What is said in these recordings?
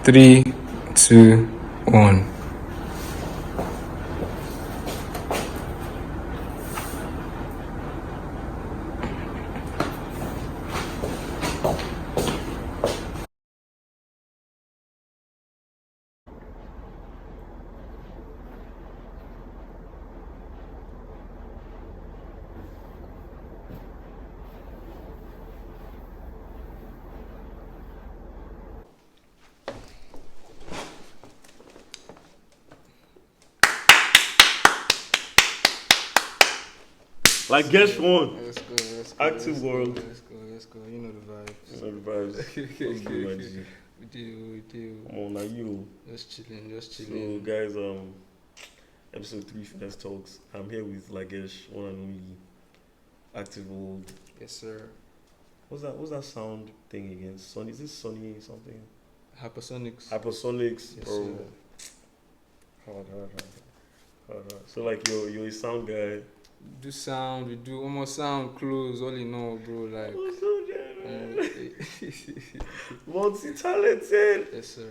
Three, two, one. Lagesh won. Let's go. Active world. Let's go. You know the vibes. You know the vibes. What's good, my G? We do. Come on, now you. Just chilling. So, guys, episode 3 Finesse Talks. I'm here with Lagesh, one and only active world. Yes, sir. What's that sound thing again? Is this Sony something? Hypersonics. Hypersonics, Yes, bro. sir. Hard. So, like, you're a sound guy. Do sound. We do almost sound close. All in all, bro. Like. Multi-talented. Yes, sir.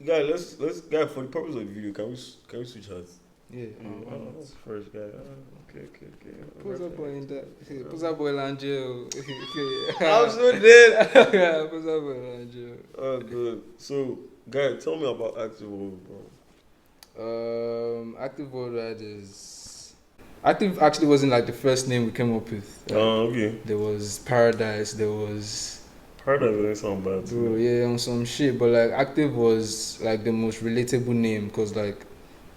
Guy, let's guy, for the purpose of the video, can we switch hats? Yeah. That's first guy. Okay. Put that boy in that. Put that boy in jail. I'm so dead. Put that boy in jail. Oh, good. So, guy, tell me about Active World, bro. Active World is. Active actually wasn't like the first name we came up with. Okay. There was Paradise. There was. Paradise doesn't sound bad. Bro, yeah, on some shit. But like Active was like the most relatable name because like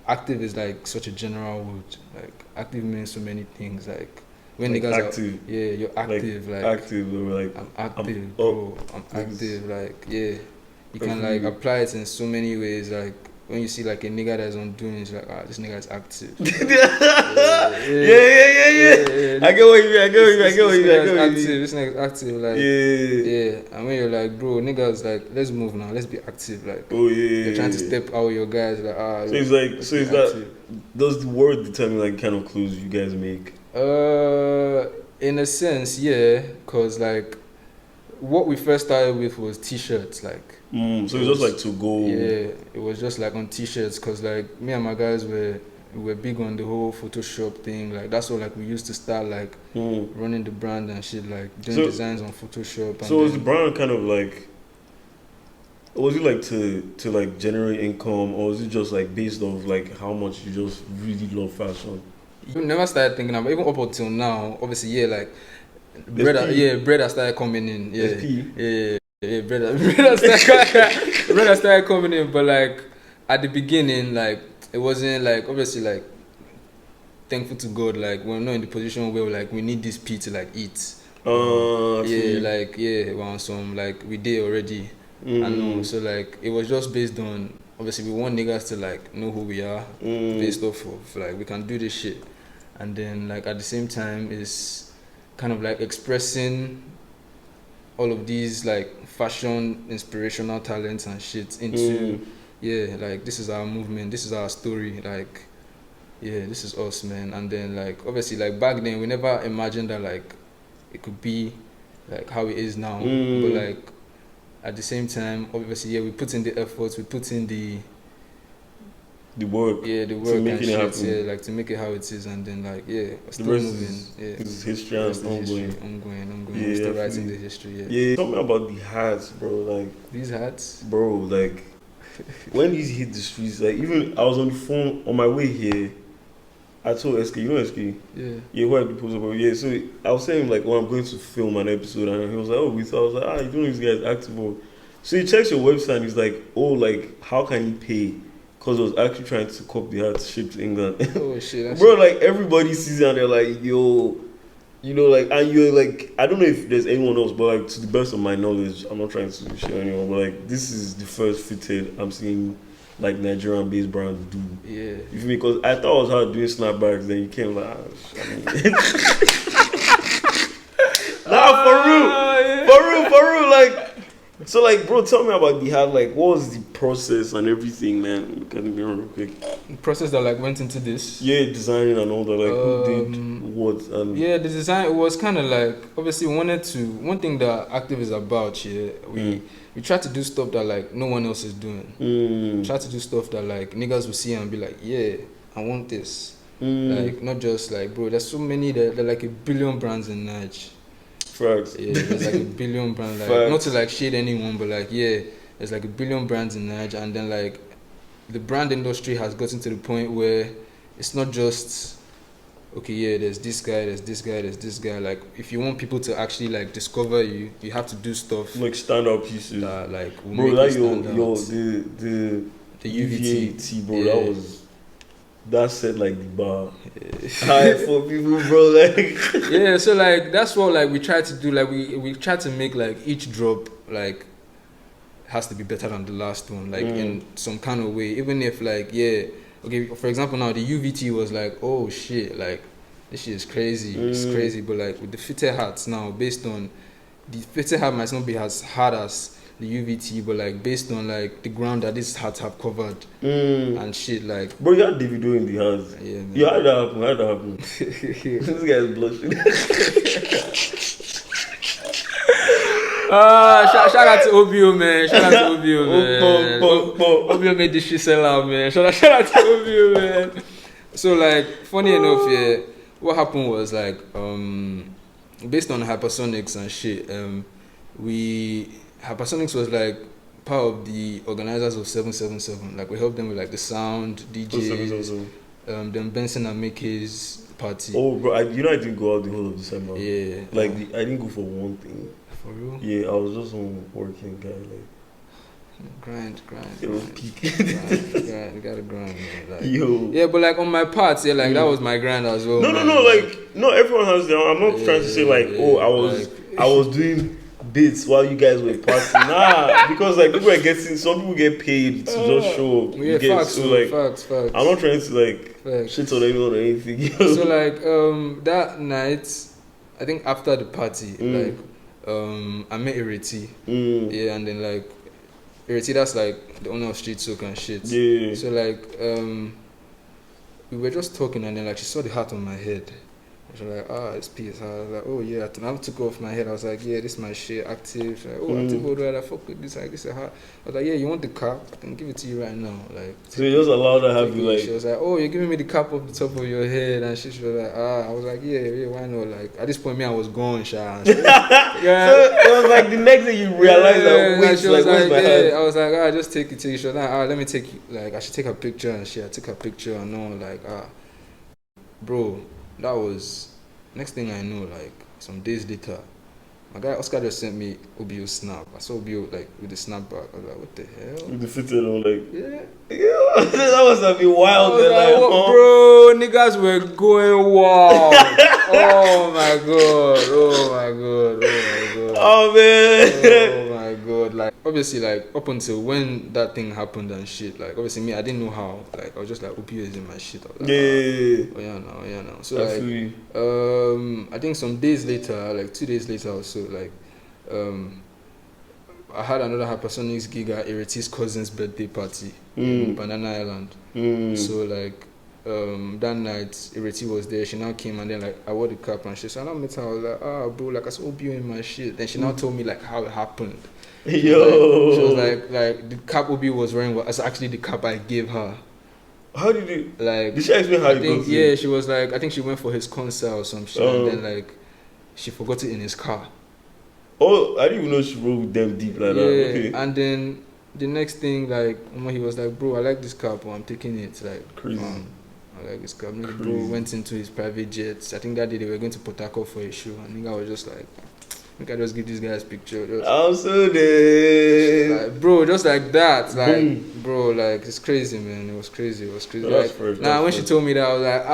active is like such a general word. Like active means so many things. Like when like niggas active. are, yeah, you're active. Like active, like I'm active, bro. I'm active. Like yeah, you can like apply it in so many ways. Like when you see like a nigga that's on doing, it's like this nigga is active. Yeah. I get what you mean. This nigga's active. Like yeah. And when you're like, bro, niggas like, let's move now. Let's be active. Like you're trying to step out with your guys. Like So it's like, so is that does the word determine like kind of clues you guys make? In a sense, yeah, cause like what we first started with was t-shirts, like. So it was just like to go. Yeah, it was just like on t-shirts, cause like me and my guys were big on the whole Photoshop thing. Like that's what like we used to start like running the brand and shit, like doing designs on Photoshop. And so was the brand kind of like? Was it like to like generate income, or was it just like based off like how much you just really love fashion? You never started thinking about, even up until now. Obviously, yeah, like bread has started coming in. Yeah, bread has started coming in. But like at the beginning, like it wasn't like obviously like thankful to God. Like we're not in the position where like we need this pea to like eat. We're on some like we did already. I know. So like it was just based on obviously we want niggas to like know who we are based off of like we can do this shit, and then like at the same time is kind of like expressing all of these like fashion inspirational talents and shit into like this is our movement, this is our story, like this is us, man. And then like obviously like back then we never imagined that like it could be like how it is now, but like at the same time obviously we put in the efforts, we put in the work to make and it happen. like to make it how it is, and then like we're still moving. It's history and ongoing. We're still writing the history. Tell me about the hats, bro. Like these hats, bro. Like when these hit the streets, like even I was on the phone on my way here. I told SK, you know SK? Yeah, who I proposed about? Yeah, so I was saying like, I'm going to film an episode, and he was like, I was like, you know this guy's active. So he checks your website, and he's like, like, how can he pay? Because I was actually trying to copy the hats shipped to England. Oh shit, bro! Like everybody sees it, and they're like, yo, you know, like, and you're like, I don't know if there's anyone else, but like to the best of my knowledge, I'm not trying to share anyone, but like this is the first fitted I'm seeing. Like Nigerian-based brands do. Yeah. You feel me? Because I thought I was hard doing snapbacks, then you came like, for real, like, So, like, bro, tell me about the hard, like, what was the process and everything, man? Look at me real quick. The process that like went into this. Yeah, designing and all that, like, who did what? And yeah, the design, it was kind of like, obviously, we wanted to, one thing that Active is about here, we try to do stuff that, like, no one else is doing. Try to do stuff that, like, niggas will see and be like, yeah, I want this. Like, not just, like, bro, there's so many, there are like a billion brands in Nige. Facts. Yeah, there's like a billion brands. Like, not to like shade anyone, but like, yeah, there's like a billion brands in Nigeria, and then like the brand industry has gotten to the point where it's not just okay, yeah, there's this guy, there's this guy, there's this guy. Like, if you want people to actually like discover you, you have to do stuff like stand-up pieces. That like will bro, make like you stand yo, out. the UVT, bro, yeah. that set like the bar high for people, bro. Like yeah, so like that's what like we try to do. Like we try to make like each drop like has to be better than the last one, like in some kind of way. Even if like okay, for example now the UVT was like, oh shit, like this shit is crazy, it's crazy. But like with the fitted hats now, based on the fitted hat might not be as hard as the UVT, but like based on like the ground that these hats have covered and shit, like bro, you had Davido in the hands. Yeah, man. You had that happen. This guy is blushing. Shout out to OBO, man. Shout out to OBO, man. OBO made this shit sell out, man. Shout out to OBO, man. So like, funny enough, yeah, what happened was like, based on Hypersonics and shit, Hypersonics was like part of the organizers of 777. Like we helped them with like the sound, DJs, then Benson and Mickey's party. Oh, bro, I didn't go out the whole of December. Yeah. Like I didn't go for one thing. For real? Yeah, I was just on working guy. Like grind. It was peak. Grind. You gotta grind, man. Like, yo. Yeah, but like on my part, yeah, like that was my grind as well. No, like no, everyone has their own. I'm not trying to say like, I was doing bits while you guys were partying. Nah, because like people are getting, some people get paid to just show up. Yeah, facts. I'm not trying to like shit on anyone or anything. So like that night, I think after the party, like I met Ireti. Yeah, and then like Ireti, that's like the owner of Street Soak and shit. Yeah. So like we were just talking, and then like she saw the hat on my head. She was like, it's peace. I was like, oh yeah. I took off my head. I was like, yeah, this is my shit, Active. She's like, Active, what do I fuck with this? Like, this is a hat. I was like, yeah, you want the cap? I can give it to you right now. Like, so you just allowed her to have you like. She was like, oh, you're giving me the cap off the top of your head, and she was like, I was like, yeah, why not? Like at this point, me, I was gone, Sha. Yeah. So it was like the next day you realized that wait, she was like, where's my hat? I was like, just take it. She was like, let me take, like, I should take a picture, and I took a picture, and all, like, bro, that was. Next thing I know, like some days later, my guy Oscar just sent me OBO snap. I saw OBO like with the snapback. I was like, what the hell? With the fitted on, like yeah, that must have been wild. I was like, what, bro, niggas were going wild. Oh my god. Oh man. Oh my god. Like obviously, like up until when that thing happened and shit, like obviously me, I didn't know how. Like I was just like, OPO is in my shit. I was like, oh yeah now. So like, I think some days later, like 2 days later or so, like, I had another Hypersonics gig at Ireti's cousin's birthday party in Banana Island. So like, that night Ireti was there. She now came, and then like I wore the cap and shit. So I now met her. I was like, bro, like I saw OBO in my shit. Then she now told me like how it happened. She was like the cap OBO was wearing was actually the cap I gave her. How did you like? Did she explain how it got? Yeah, she was like, I think she went for his concert or some shit, and then like she forgot it in his car. Oh, I didn't even know she rode with them deep like that. Okay. And then the next thing, like when he was like, bro, I like this cap, but I'm taking it. Like crazy. I like this cap. Bro went into his private jets. I think that day they were going to Port Harcourt for a show, and I was just like, I can just give this guy's picture. I'm so dead. Like, bro, just like that. Like, bro, like, it's crazy, man. It was crazy. Like, when she told me that, I was like,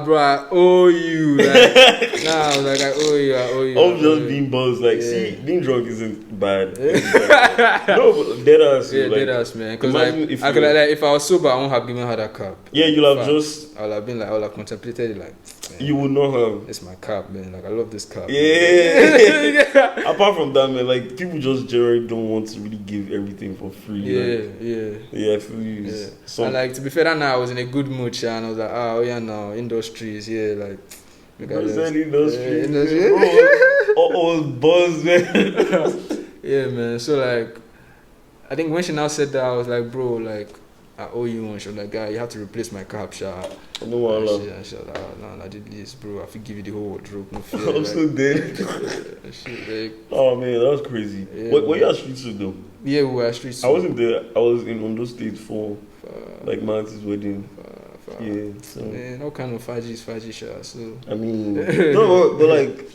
bro, I owe you. Like, I was like, I owe you. I'm just being buzzed. Like, see, being drunk isn't bad. No, but dead ass. Yeah, like, dead ass, man. Because imagine if I was sober, I won't have given her that cap. Yeah, you'll have just. I'll have been like, I'll have contemplated it like. Man, you would not have. It's my cap, man. Like I love this cap. Yeah. Apart from that, man, like people just generally don't want to really give everything for free. Yeah. I feel you. Yeah. And like to be fair, that night I was in a good mood, and I was like, oh yeah, no industries, like. Industry. Buzz, man. Yeah, man. So like, I think when she now said that, I was like, bro, like. I owe you one. She was like, guy, you have to replace my cap, sha. No, and she was like, no, I did this, bro. I have give you the whole wardrobe. No fear. I'm so dead. Shit, like, oh man, that was crazy. Yeah, were you at Street Suit though? Yeah, we were at Street Suit. I wasn't there. I was in Ondo State for like Mantis wedding. Yeah. So. Man, all kind of faji sha. So I mean, no, but like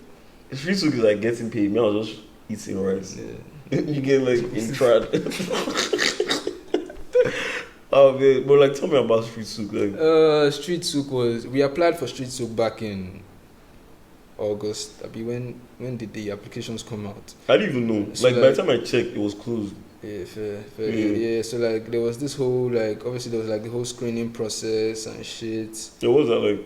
Street Suit is like getting paid. Me, I was just eating rice. Yeah. You get like in trad. Oh man, but like tell me about Street Souk. Like. Street Souk we applied for Street Souk back in August. I mean, when did the applications come out? I didn't even know. So like by the time I checked, it was closed. Yeah, fair. Yeah, so like there was this whole like obviously there was like the whole screening process and shit. Yeah, what was that like?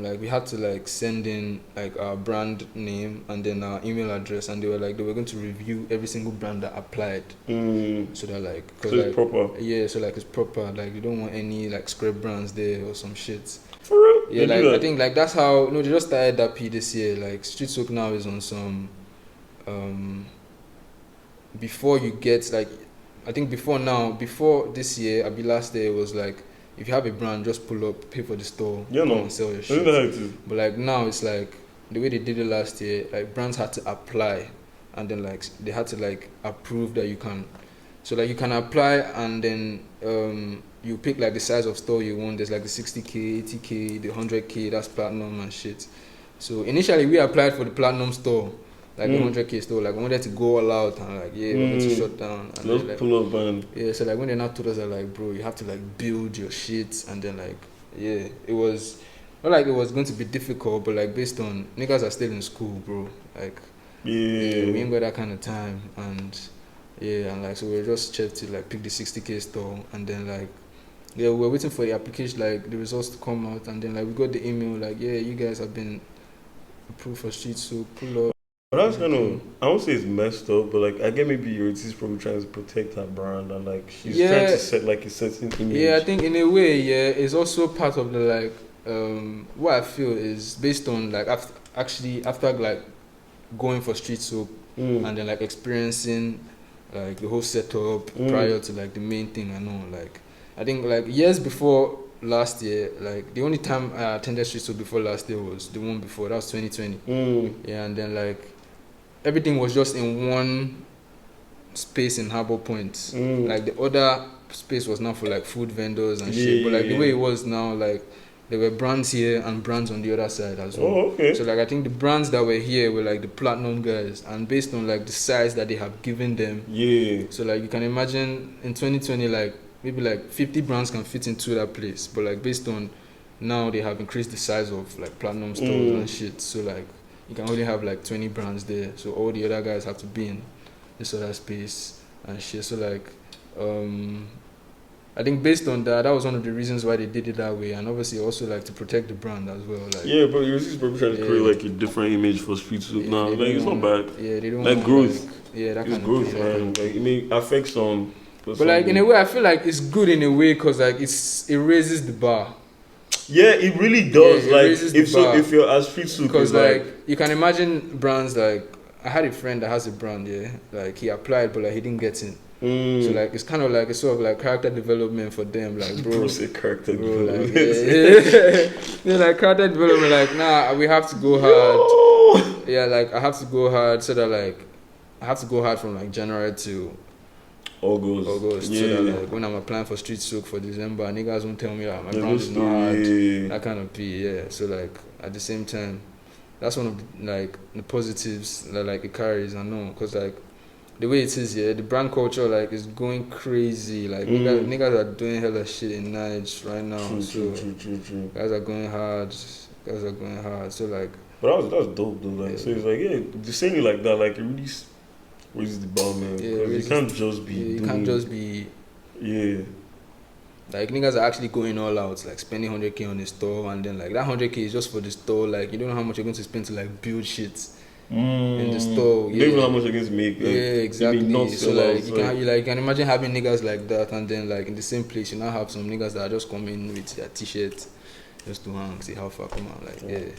Like we had to like send in like our brand name and then our email address, and they were going to review every single brand that applied. So that like so it's like, proper. Yeah, so like it's proper. Like you don't want any like scrap brands there or some shit. For real? Yeah, like I think like that's how they just started that P this year. Like Street Souk now is on some before you get like I think before this year, I be last year, it was like if you have a brand, just pull up, pay for the store, and sell your shit. But like now it's like the way they did it last year, like brands had to apply and then like they had to like approve that you can. So like you can apply and then you pick like the size of store you want. There's like the 60k, 80k, the 100k, that's platinum and shit. So initially we applied for the platinum store. Like the 100k store, like we wanted to go all out and like we wanted to shut down. And let's like, pull up and so like when they now told us that like bro, you have to like build your shit and then like it was not like it was going to be difficult, but like based on niggas are still in school, bro. Like we ain't got that kind of time and and like so we just checked to like pick the 60k store and then like we were waiting for the application, like the results to come out, and then like we got the email like you guys have been approved for Street Souk, pull up. But that's kind of, I won't say it's messed up, but like I get maybe Yurity's probably trying to protect her brand and like she's trying to set like a certain image. Yeah, I think in a way, it's also part of the like what I feel is based on like after like going for Street Souk and then like experiencing like the whole setup prior to like the main thing. I know like I think like years before last year, like the only time I attended Street Souk before last year was the one before, that was 2020. Yeah, and then like everything was just in one space in Harbour Point. Like the other space was now for like food vendors and shit. But like the way it was now, like there were brands here and brands on the other side as well. Oh, okay. So like I think the brands that were here were like the platinum guys, and based on like the size that they have given them. Yeah. So like you can imagine in 2020, like maybe like 50 brands can fit into that place, but like based on now they have increased the size of like platinum stores and shit. So like you can only have like 20 brands there. So all the other guys have to be in this other space and shit. So like I think based on that was one of the reasons why they did it that way, and obviously also like to protect the brand as well. Like but Yurity's probably trying to create like a different image for Street Souk now. Like it's not bad. Yeah, they don't like growth. Like, that it's kind growth, of man. Like it may affect some. But like in a way, I feel like it's good in a way because like it raises the bar. Yeah, it really does. Yeah, like if you're at Street Souk, because like you can imagine brands like I had a friend that has a brand. Like he applied, but like he didn't get in. So like it's kind of like a sort of like character development for them. Like bro, say character development. Like, like character development. Like nah, we have to go hard. Yeah, like I have to go hard so that like I have to go hard from like January to August. So that like when I'm applying for Street Souk for December, niggas won't tell me that my brand is not hard. That kind of P. So like at the same time, that's one of the, like the positives that like it carries. I know because like the way it is, the brand culture like is going crazy. Like niggas are doing hella shit in Niger right now. True. Guys are going hard. So like. But that's dope though. Like so, it's like the saying it like that, like it really Raise the bar, man. Yeah, Because you can't just be. you can't just be. Yeah. Like niggas are actually going all out, like spending 100K on the store, and then like that 100K is just for the store. Like you don't know how much you're going to spend to like build shit in the store. You don't even know how much you're going to make. Like, yeah, exactly. So like you can imagine having niggas like that, and then like in the same place you now have some niggas that are just coming with their t-shirt just to hang, see how far come out. Like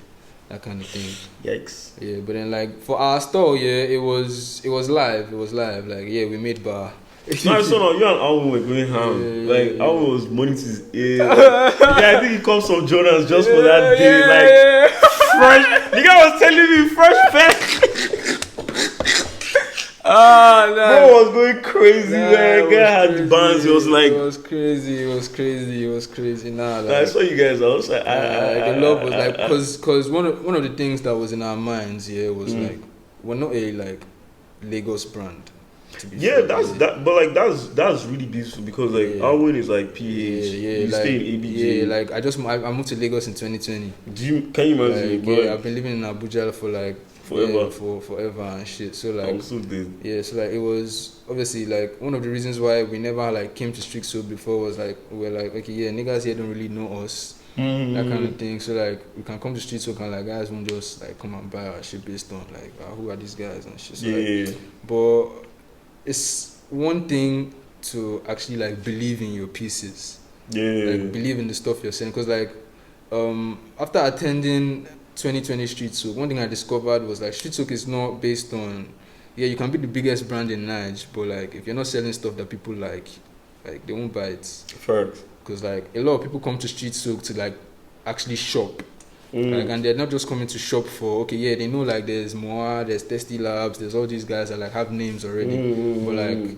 that kind of thing. Yikes. Yeah, but then like for our store, it was live. It was live. Like we made bar. No, I saw now you and Alvin were going ham. Like Alvin was money to his ear. Yeah, I think he comes from Jonas just for that day. Like fresh. The guy was telling me fresh pack. No. Bro was going crazy, man. Guy had the bands. He was like, it was crazy. Nah, like, I saw you guys. I was like, the love was like, cause one of the things that was in our minds, was like, we're not a like Lagos brand. Yeah, that. But like that's really beautiful because like Alwyn is like PH. You like, stay in ABJ. Yeah, like I moved to Lagos in 2020. Can you imagine? Like, I've been living in Abuja for like forever. For forever and shit. So like I'm so dead. Yeah, so like it was obviously like one of the reasons why we never like came to Street Soap before was like we're like, okay, niggas here don't really know us. That kind of thing. So like we can come to Street Soap and like guys won't just like come and buy our shit based on like who are these guys and shit. So, like, but it's one thing to actually like believe in your pieces. Like believe in the stuff you're saying. Because like after attending 2020 Street Soak, one thing I discovered was like Street Soak is not based on you can be the biggest brand in Nigeria, but like if you're not selling stuff that people like they won't buy it. Fact. Because like a lot of people come to Street Soak to like actually shop. Like, and they're not just coming to shop for they know like there's Moa, there's Testy Labs, there's all these guys that like have names already, but like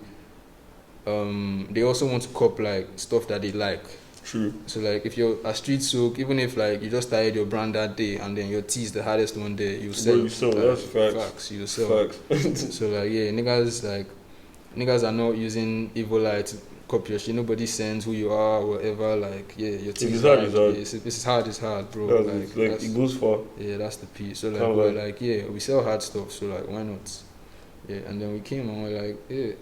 they also want to cop like stuff that they like. True. So like if you're a Street Soak, even if like you just started your brand that day and then your tea is the hardest one there, you sell. That's facts. You sell. Facts. So like niggas are not using evil eye to copy your shit. Nobody sends who you are or whatever. Like your tea is hard. It's hard, bro. Like it goes far. Yeah, that's the piece. So like we're like we sell hard stuff. So like why not? Yeah, and then we came and we're like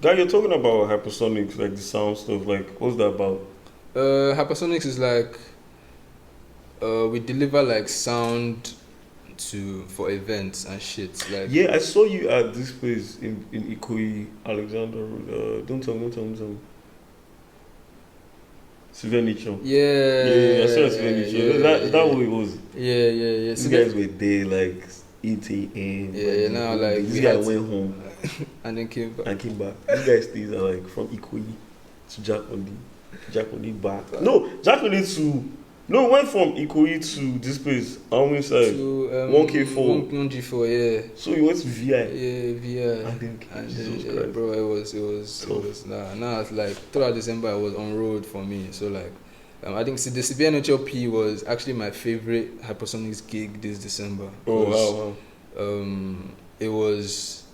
Guy, you're talking about hypersonics, like the sound stuff. Like what's that about? Hypersonics is like we deliver like sound for events and shit. Like I saw you at this place in Ikoyi, Alexander Road. Don't tell me. Sylvanichon. Yeah, I saw Sylvanichon. Is that what it was? Yeah. These guys were there like 8 a.m. Yeah, now like this guy went home and then came back. These guys stays are like from Ikoyi to Jaconi back. No, Jaconi to. No, went from Ikoyi to this place, Alwyn side. To 1K4. 1G4, yeah. So you went to VI. Yeah, VI. And then, bro, it was nah, it's like throughout December I was on road for me. So like I think the CBNHLP was actually my favorite Hypersonics gig this December. Oh wow. It was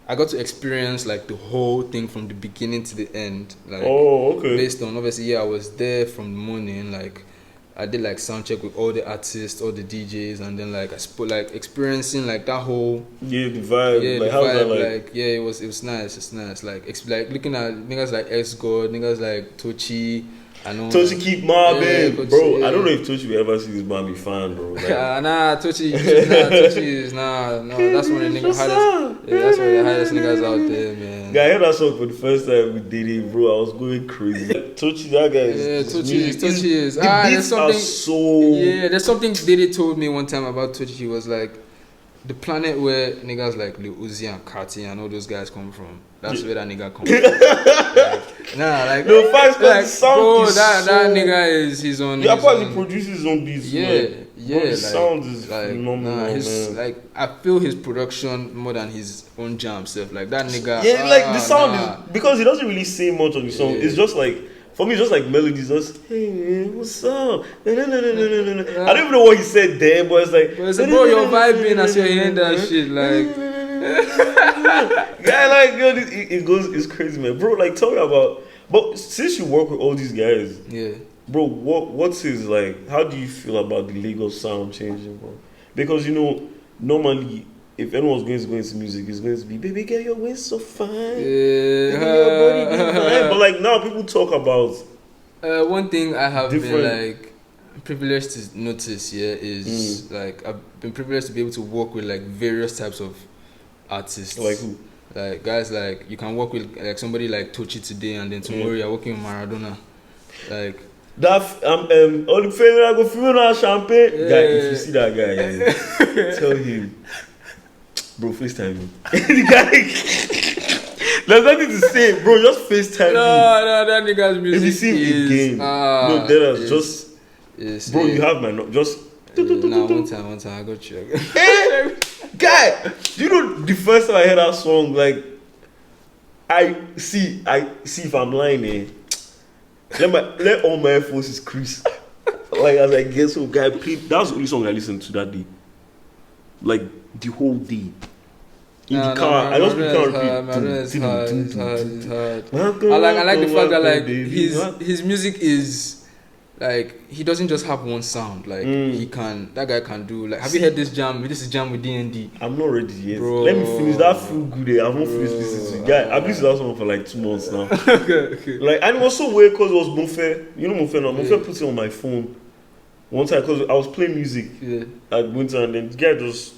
I got to experience like the whole thing from the beginning to the end. Like based on obviously I was there from the morning, like I did like sound check with all the artists, all the DJs, and then like I like experiencing like that whole the vibe. Yeah, like, the vibe. Like it was nice. It's nice. Like looking at niggas like X God, niggas like Tochi. I know. Tochi keep mobbing, bro. I don't know if Tochi will ever see this man be fan, bro. Like, Tochi is no. That's one of the niggas hardest. Yeah, that's one of the hardest niggas out there, man. Guy, I heard that song for the first time we did it, bro. I was going crazy. Tochi, that guy is. Tochi is. There's something. There's something Diddy told me one time about Tochi. He was like, the planet where niggas like Lil Uzi and Carti and all those guys come from. That's where that nigga comes from. No facts, like, sound bro, is that nigga he's on. Yeah, probably he produces on beats. The sound is like, phenomenal. Man. Like I feel his production more than his own jam stuff. Like that nigga. Yeah, like the sound is because he doesn't really say much on the song. It's just like for me, it's just like melodies. Just hey man, what's up? No. I don't even know what he said there, but it's like. Bro, you're vibing as you're hearing that shit, like. Yeah, like yo, it's crazy, man, bro. Like tell me about. But since you work with all these guys, bro, what's his like? How do you feel about the Lagos sound changing, bro? Because normally if anyone's going to go into music, it's going to be, baby girl, your waist so fine. Yeah. Baby, your body be fine. But like now people talk about one thing I have different- been like privileged to notice here is like I've been privileged to be able to work with like various types of artists. like who? Like guys, like you can work with like somebody like Tochi today, and then tomorrow you're working with Maradona. Like That all the favorite I go feel now champagne. Yeah. Guy, if you see that guy, yeah, tell him, bro, FaceTime me. The guy, there's nothing to say, bro. Just FaceTime me. no, that nigga's music If you see him is again, no, there is just, bro. You have my just. Nah, one time, I got you. Hey, guy, do you know the first time I heard that song? Like, I see if I'm lying, eh? Let all my Air Forces crease. Like as I get so guy played. That's the only song I listened to that day. Like the whole day. In the car, I just can't repeat. It's hard. I like the fact that like his music is like he doesn't just have one sound. Like that guy can do like. Have you heard this jam? This is jam with D&D. I'm not ready yet. Bro. Let me finish that feel good day. I've not finished listening to guy. I've listened to that song for like 2 months now. okay. Like and it was so weird because it was Mofe. You know Mofe now. Mofe put it on my phone one time because I was playing music at winter and then the guy just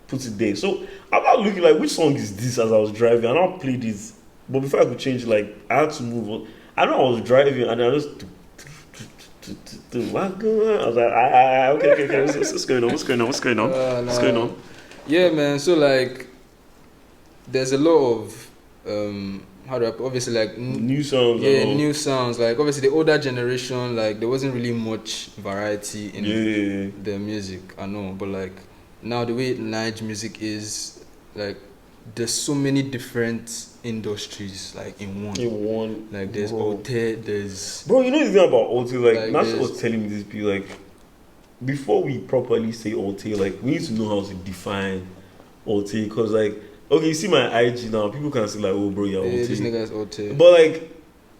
put it there. So I'm not looking like which song is this as I was driving and I played it. But before I could change, like I had to move on. I know I was driving and I just what's going on? I was like, okay. What's going on? Yeah, man. So like, there's a lot of obviously like new songs. Yeah, new sounds. Like obviously the older generation, like there wasn't really much variety in the music. I know, but like now the way Nige music is, like there's so many different industries like in one. Like there's Ote, there's bro. You know the thing about Ote, like Nash was telling me this. Be like, before we properly say Ote, like we need to know how to define Ote, because like okay, you see my IG now, people can say like, oh bro, you're Ote. This nigga's Ote. But like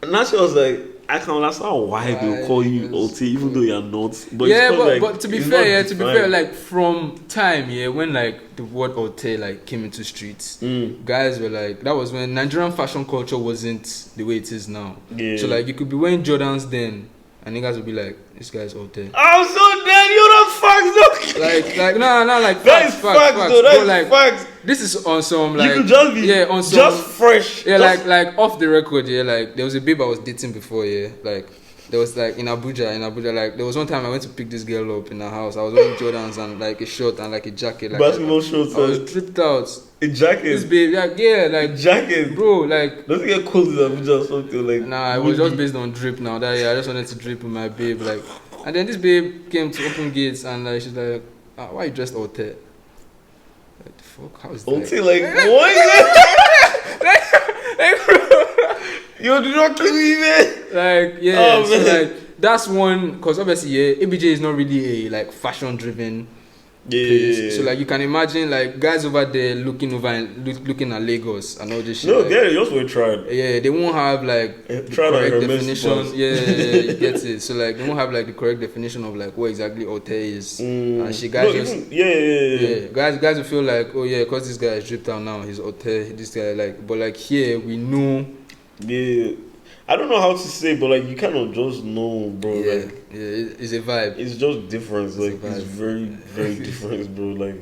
Nash was like, I can understand why they'll call you Ote even though you're not. But but to be fair, like from time, when like the word Ote like came into streets, guys were like, that was when Nigerian fashion culture wasn't the way it is now. Yeah. So like you could be wearing Jordans then, and niggas would be like, this guy's Ote. I'm so dead, you're not facts though. like no, like facts though. That is like, facts. This is on some like you could just be on some, just fresh. Like off the record, like there was a babe I was dating before, like there was like in Abuja, like there was one time I went to pick this girl up in her house. I was wearing Jordans and like a shirt and like a jacket, like basketball shorts. I was dripped out. A jacket. This babe, like jacket, bro, like doesn't get cold in Abuja or something like. Nah, it was just based on drip. Now that I just wanted to drip with my babe, like, and then this babe came to open gates and like she's like, why you dressed Ote? Like the fuck, how's that? Ote, like what is it? You do not kill me, man. Like so like that's one, because obviously ABJ is not really a like fashion driven place. So like you can imagine like guys over there looking at Lagos and all this shit. No, like, they just were tried. Yeah, they won't have like the correct definition. Yeah, you get it. So like they won't have like the correct definition of like what exactly Ote is. And she guys guys will feel like, oh yeah, because this guy is dripped out now, he's Ote. This guy like, but like here we know. Yeah, I don't know how to say, but like you kind of just know, bro. It's a vibe. It's just different. Like it's very, very different, bro. Like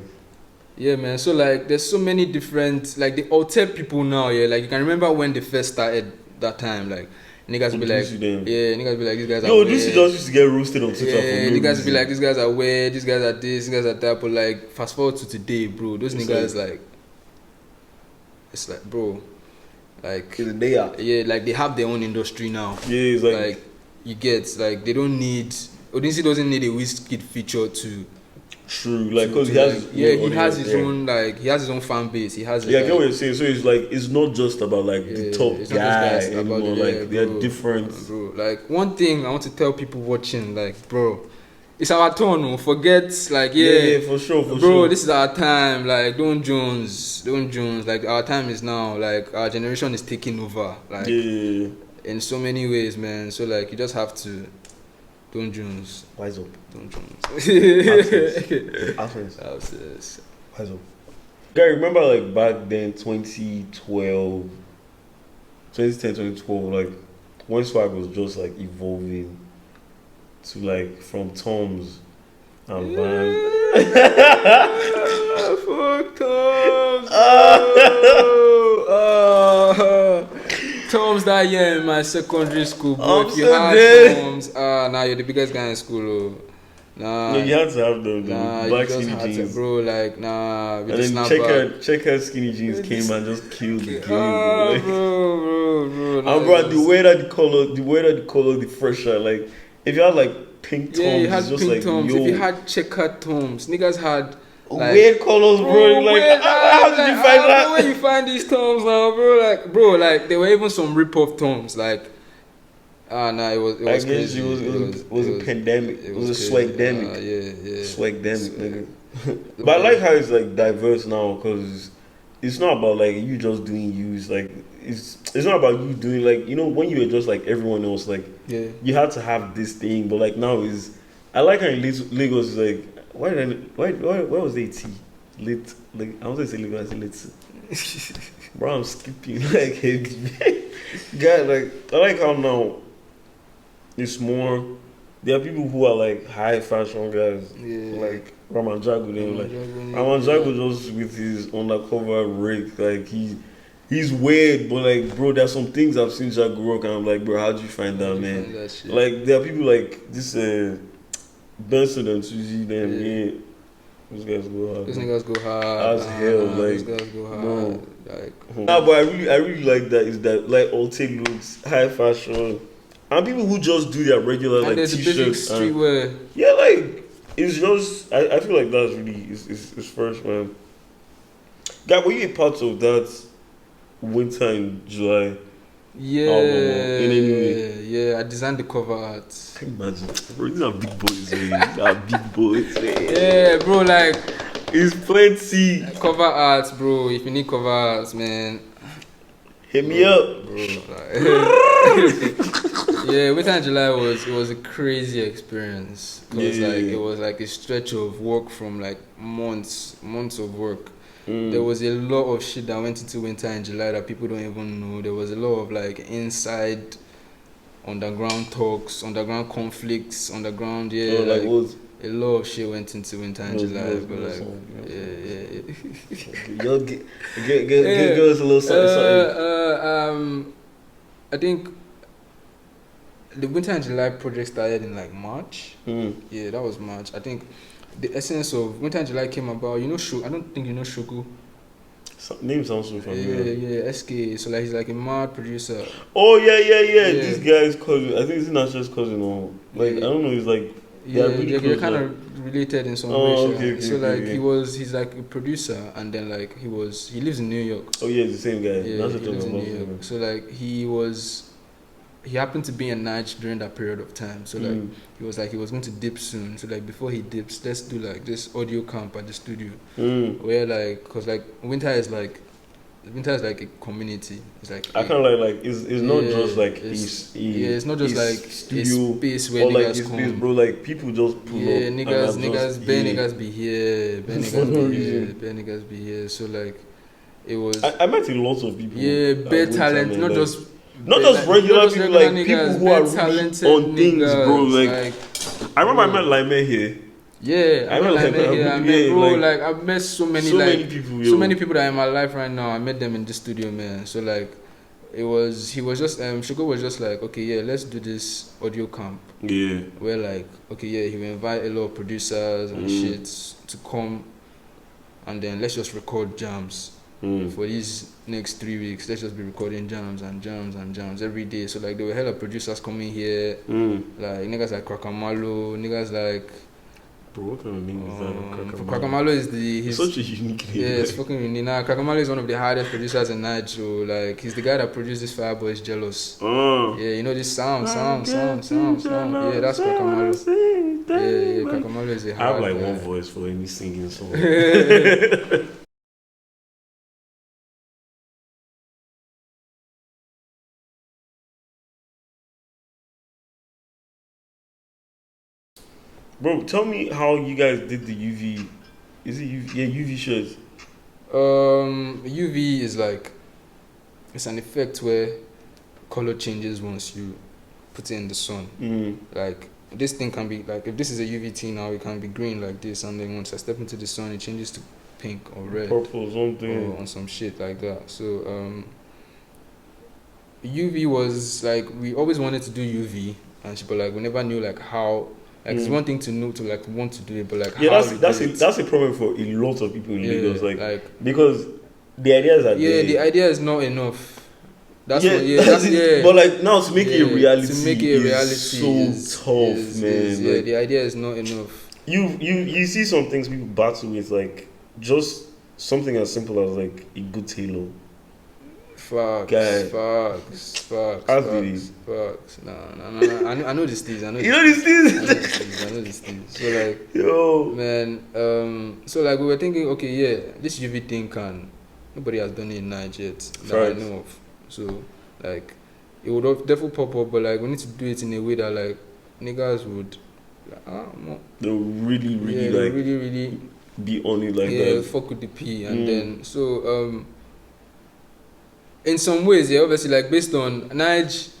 yeah, man. So like there's so many different like the Ote people now. Yeah, like you can remember when they first started that time. Like niggas will be like, niggas will be like, these guys are weird. This just used to get roasted on Twitter. Yeah, niggas will be like, these guys are weird. These guys are this. These guys are that. But like fast forward to today, bro. Those niggas like, it's like, bro. Like they are. Yeah, like they have their own industry now. Yeah, it's like you get like they don't need. Odinsi doesn't need a Wizkid feature to. True, like because he has. He has his own like he has his own fan base. He has. I get what you're saying. So it's like it's not just about like the top guy anymore. Like they're different. Bro, like one thing I want to tell people watching, like bro. It's our turn, forget, like, yeah, for sure, bro, this is our time, like, don't Jones, like, our time is now, like, our generation is taking over, like, in so many ways, man, so, like, you just have to, don't Jones. Wise up. Don't Jones. Absence. Wise up. Guy, remember like back then, 2012, 2010, 2012, like when swag was just like evolving to like from Toms and Vans. Fuck Tom's, Tom's that year in my secondary school, bro. I'm If you so had dead. Tom's, nah, you're the biggest guy in school, oh. Nah, No, you had to have them, nah, the black you just skinny had jeans. to, bro. Like, nah, with And the then snapback. checker skinny jeans came and just killed the game, bro. Ah, Like, bro. Nah, and bro, the way that the color, the fresher. Like, if you had like pink toms, yeah, you it's had just pink like Toms. yo, If you had checkered Toms, niggas had like weird colors, bro. bro, Like, wait, how did you find that? Where you find these Toms now, bro? Like, there were even some rip-off Toms. Like, nah, it was I guess crazy. it was a pandemic. It was a crazy. swagdemic. Yeah. Swagdemic, nigga. But I like how it's like diverse now because it's not about like you just doing use. Like it's not about you doing like when you were just like everyone else. Like Yeah. you had to have this thing, but like now is I like how in Lagos is like why was they T lit like I was gonna say Lagos I said lit. Bro, I'm skipping like heavy. God, like I like how now it's more. There are people who are like high fashion guys, Yeah. like Raman Jago. Raman Jago just with his undercover rig, like he's weird, but like bro, there's some things I've seen Jago rock, and I'm like, bro, how'd you find that, man? Like there are people like this Benson and Susie, them, yeah. Those guys go hard. Those niggas go hard. As hell, like those guys go hard. bro. Like, Nah, but I really like that. Is that like Alte looks, high fashion, and people who just do their regular and like there's a basic t-shirts. streetwear. Yeah, like it's just I feel like that's really it's first, man. Guy, were you a part of that winter in July? Yeah, in any way? yeah. I designed the cover art. Can you imagine? Bro, these are big boys, man. These are big boys, man. Yeah, bro. Like It's plenty. cover art, bro. If you need cover arts, man, Hit me up. bro. Yeah, winter in July was a crazy experience because like it was like a stretch of work from like months of work. There was a lot of shit that went into winter in July that people don't even know. There was a lot of like inside underground talks, underground conflicts, underground Like what? a lot of shit went into winter in July, but like Yo, give us a little something. I think the winter in July project started in like March. Yeah, that was March. I think the essence of winter in July came about. I don't think you know Shugu. Name sounds so familiar. Yeah, SK. So like he's like a mad producer. Oh yeah. This guy's cousin. I think it's not just cousin or like I don't know. He's like they're kind of related in some way. Okay, so like he's like a producer, and then like he lives in New York. Oh yeah, it's the same guy. Yeah, he lives in New York. So like he happened to be in Niger during that period of time. So like he was going to dip soon. So like before he dips, let's do like this audio camp at the studio where like because like winter is like a community. It's like I kind of like it's not just like it's not just like studio a space where or like niggas it's come. space, bro. Like people just pull up. Niggas be here, bare niggas be here. So like it was. I met a lot of people. Yeah, bare talent, not just. Not just regular people, like people who are really on things, bro. Like I remember I met Laime here. Yeah, I met Laime here. Bro, like I've met so many people, so many people that are in my life right now. I met them in the studio, man. So like, he was just Shugo was just like, okay, yeah, let's do this audio camp. Yeah. Where like, okay, yeah, he will invite a lot of producers and shit to come, and then let's just record jams. For these next 3 weeks, let's just be recording jams every day. So like there were hella producers coming here, like niggas like Krakamalo, niggas like. Bro, what kind of name is that? Krakamalo is such a unique name. Yeah, it's fucking unique. Nah, Krakamalo is one of the hardest producers in Niger. So like he's the guy that produced this Fireboy's Jealous. Yeah, you know this sound. Yeah, that's Krakamalo. Yeah, Krakamalo is a hard. I have like guy. one voice for any singing song. Bro, tell me how you guys did the UV. Is it UV? Yeah, UV shirts. UV is like, it's an effect where color changes once you put it in the sun. Like this thing can be like, if this is a UVT now, it can be green like this, and then once I step into the sun, it changes to pink or red, purple, something, or on some shit like that. So UV was like, we always wanted to do UV, but like we never knew like how. Like it's one thing to know, to like want to do it, but like how that's a problem for a lot of people in Lagos, like because the ideas are there. The idea is not enough. That's but like now to make it a reality, is so tough, man. Like, the idea is not enough. You see some things people battle with, like just something as simple as like a good tailor. Facts. Nah. I know these things. You know these things. I know these things. So like, yo, man. So like we were thinking, okay, yeah, this UV thing nobody has done it in Nigeria yet that I know of. So like, it would definitely pop up, but like we need to do it in a way that like niggas would, they'll really be on it like that. Yeah, fuck with the P, and then so in some ways, yeah, obviously, like based on Nige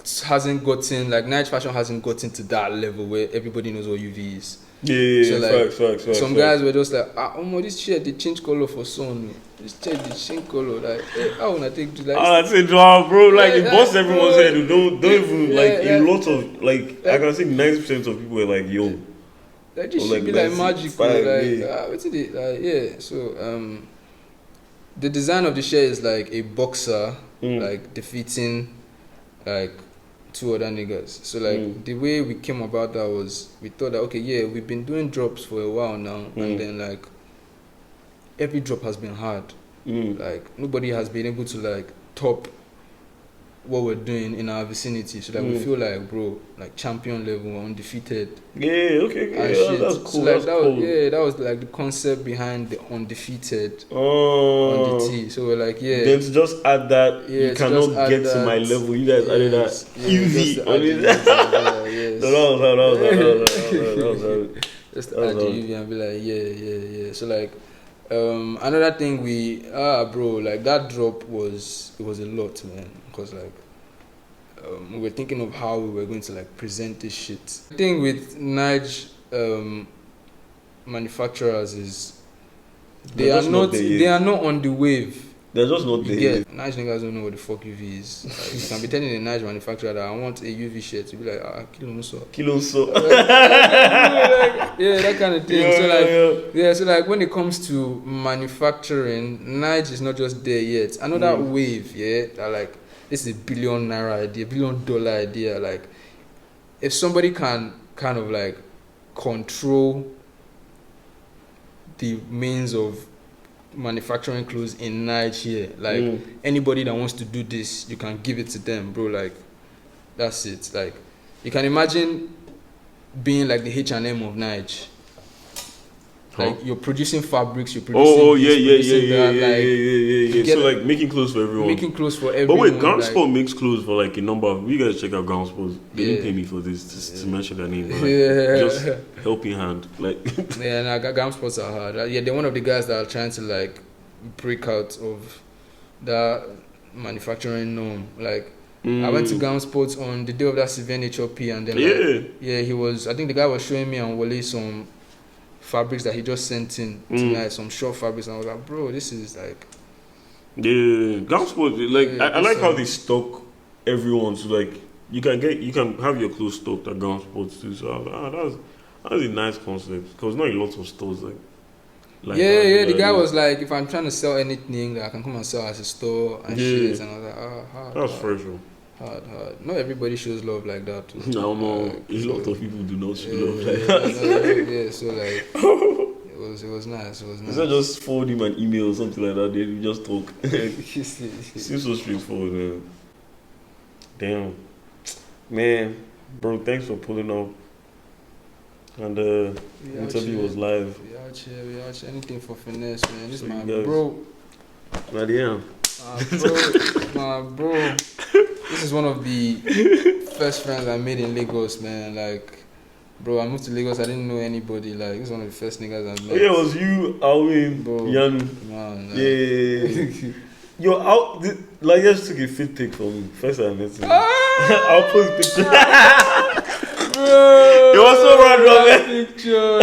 fashion hasn't gotten to that level where everybody knows what UV is. Yeah, so like, facts. Some guys were just like, this shirt they change color for sun. This shirt they change color. Like, how when I take to like? I say, bro, like it busts everyone's head. Don't even like a lot of like I can say 90% of people are like, yo, like this should be like magical. What's it? Like, yeah. So the design of the shirt is like a boxer like defeating like two other niggas. So like the way we came about that was, we thought that okay, yeah, we've been doing drops for a while now, and then like every drop has been hard. Like nobody has been able to like top what we're doing in our vicinity. So that we feel like, bro, like champion level, undefeated. Yeah, okay. That's cool. So like that was like the concept behind the undefeated on the T. So we're like, yeah. Then to just add that, you cannot get to my level. You guys added that UV on it. That was just add the UV and be like, yeah. So like, another thing bro, like that drop was a lot, man, because like we were thinking of how we were going to like present this shit. The thing with Nige manufacturers is they are not on the wave. They're just not there. Nige niggas don't know what the fuck UV is. Like, you can be telling a Nige manufacturer that I want a UV shirt to be like, kilo so. Yeah, that kind of thing. So like when it comes to manufacturing, Nige is not just there yet. Another wave, that like this is $1 billion idea, $1 billion idea. Like if somebody can kind of like control the means of manufacturing clothes in Nigeria, like anybody that wants to do this, you can give it to them, bro. Like that's it. Like you can imagine being like the H&M of Nigeria. Like you're producing fabrics, you're producing So like making clothes for everyone. But wait, Gamsport makes clothes for like a number of. You guys check out Gamsport. They didn't pay me for this just to mention their name. Just helping hand, like. Gamsports are hard. They're one of the guys that are trying to like break out of that manufacturing norm. Like I went to Gamsports on the day of that Seven HOP, and then he was. I think the guy was showing me and Wale some fabrics that he just sent in tonight, some short fabrics, and I was like, bro, this is like. Yeah, Gamsport, like I like how they stock everyone, so like you can have your clothes stocked at Gamsport too. So I was like, that's a nice concept, because not a lot of stores like the guy was like, if I'm trying to sell anything, I can come and sell as a store and shit, and I was like, hard. That's fresh. Hard. Not everybody shows love like that too. No, a lot of people do not show love like that. So like it was nice. It's not just forward him an email or something like that. They just talk. Seems so straightforward, man. Damn, man, bro. Thanks for pulling up. And the interview was live. We out here. Anything for Finesse, man. This is my bro. My bro. This is one of the first friends I made in Lagos, man. Like, Bro, I moved to Lagos. I didn't know anybody. Like, this was one of the first niggas I met. Oh, yeah, it was you, Alwin, Bro, Yanu. man. Like, Yeah. Yo, Lagesh took a fit pic for me. First I met him. I'll post picture. Bro, It was so random, that man. picture.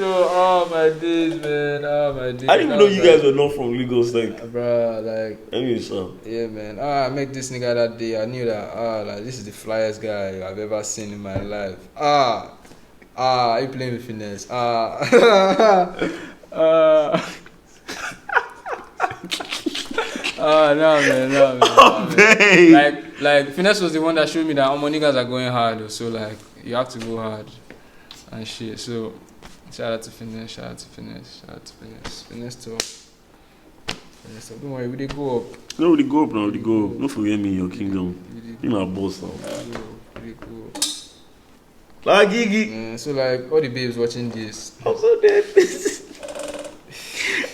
Oh my days, man. Oh my days. I didn't even know you guys were not from Lagos. Like, bro, like, anyway, so. yeah, man. I met this nigga that day. I knew that, like, this is the flyest guy I've ever seen in my life. You playing with Finesse. No, man. Like, Finesse was the one that showed me that all my niggas are going hard. So, like, you have to go hard and shit. So, shout out to Finesse. Finesse talk. Don't worry, we did go up. No, we go up now. We go up. Don't forget me in your kingdom. You're my boss now. We did go up. Like Gigi. So, like, all the babes watching this. I'm so dead.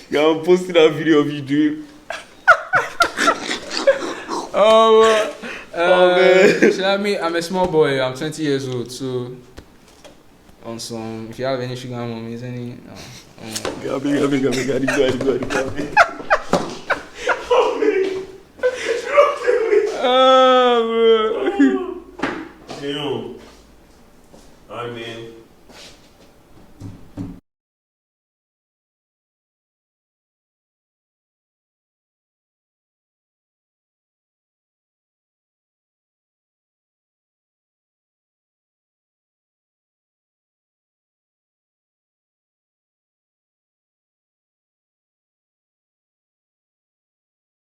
Yeah, I'm posting that video of you doing. Man. I'm a small boy. I'm 20 years old. So, on some, if you have any sugar mommies, any. I go.